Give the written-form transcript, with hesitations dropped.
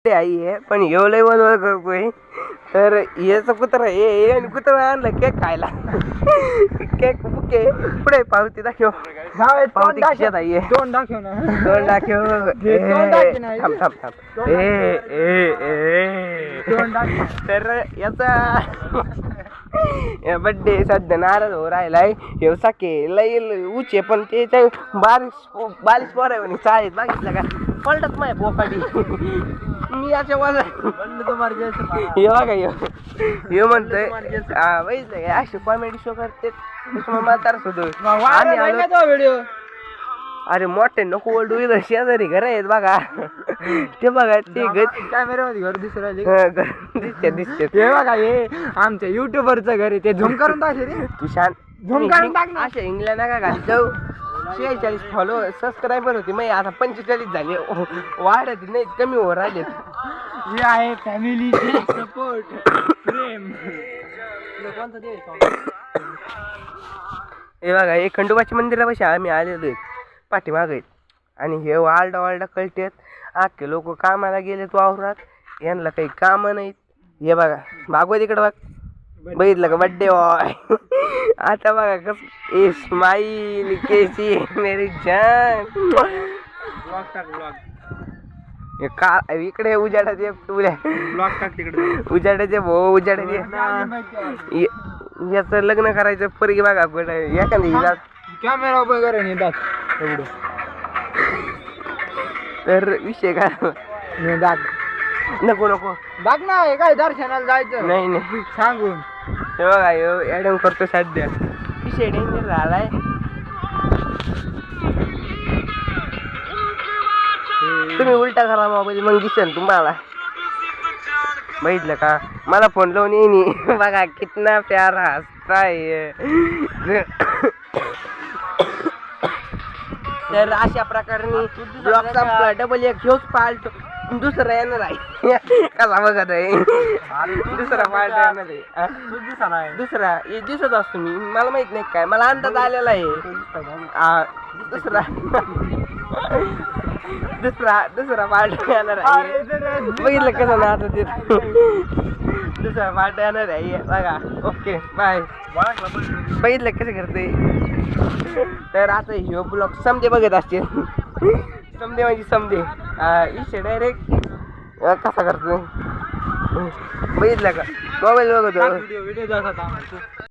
Birthday आई आहे पण एवढं वळवळ करतोय. तर याचं कुत्रा ये आणि कुत्रा आणलं केक खायला. केक बुके पुढे पावती दाखव. पावती खिशात आहे. तोंड दाखव ना. तोंड दाखव. तोंड दाखव ना. थांब थांब थांब. तोंड दाखव. तर याचा बड्डे सध्या नाराज हो राहिलाय. हे साके लई उचे पण ते बालिश पोर आहे म्हणे चाळीत बघितलं का पलटत माय पोकाडी. मी याच्या वाजा हे बघा हे म्हणतोय बघितलं काय अशी कॉमेडी शो करते मला तर व्हिडिओ. अरे मोठे नको ओल्डू इथं शेजारी घर आहेत बघा. ते बघा ते कॅमेऱ्यामध्ये घर दिसू राहिले. दिसते दिसते. हे बघा हे आमच्या युट्यूबरचं घर आहे. ते झूम करून टाकले रे. तू शांत झूम करून टाक ना. अशा इंग्लंड नका घाल जाऊ. 46 फॉलो सबस्क्रायबर होती मग आता 45 झाले. वाढत नाही कमी हो राहिले. हे आहे फॅमिली सपोर्ट प्रेम. हे बघा हे खंडोबाची मंदिरापाशी आम्ही आलेलो पाठीमाग आहेत आणि हे वालडा वालडा कळतेत. अख्खे लोक कामाला गेलेत वावरात. यांना काही कामं नाहीत. हे बघा भागवत इकडं बघ. बघितलं का बड्डे बॉय. आता बघा कस ए स्माईल केसी मेरी जान. का इकडे उजाडाचे उजाडाचे भाऊ उजाडाचे याचं लग्न करायचं पोरगी बघा कुठं एखादी कॅमेरा वगैरे नेतात एवढं. तर विषय काय दाग नको नको दाग ना. हे काय दर्शनाला जायचं नाही नाही सांगून. हे बघा ॲडम करतो सध्या. विषय डेंजर झालाय. तुम्ही उलटा करा मोबाईल मग दिसेल तुम्हाला. बघितलं का मला फोन लावून येईन बघा कितना प्यारा हसता है. तर अशा प्रकारे ब्लॉगचा डबल एक ह्योच पार्ट दुसरा येणार आहे. कसा बघत आहे दुसरा पार्ट येणार आहे. दुसरा हे दिसत असतो मी मला माहित नाही काय मला अंदाज आलेला आहे. दुसरा पार्ट येणार आहे. बघितलं कसं ना आता ते दुसरा पार्ट येणार आहे बघा. Okay bye. बघितलं कसं करते. तर आता ह्यो ब्लॉग समजे बघत असतील. समजे म्हणजे समजे इशे डायरेक्ट कसा करतो बघितलं का मोबाईल बघतो. व्हिडिओ